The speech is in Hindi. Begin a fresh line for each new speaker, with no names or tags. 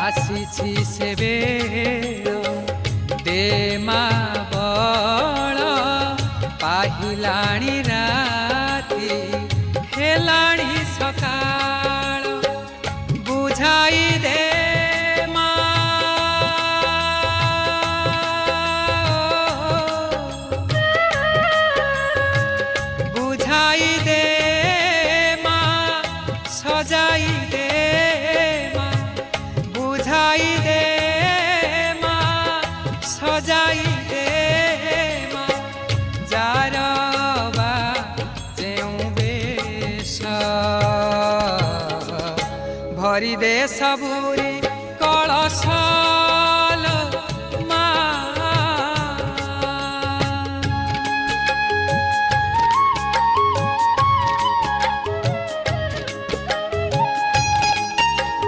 आसी से बेल दे माँ बल पाहिलाणी राती हेलाणी सकाळ बुझाई दे बुझाई दे माँ सजाई दे माँ बुझाई दे माँ सजाई दे माँ जारवा जेउ बेश भरी दे सबुरी कलश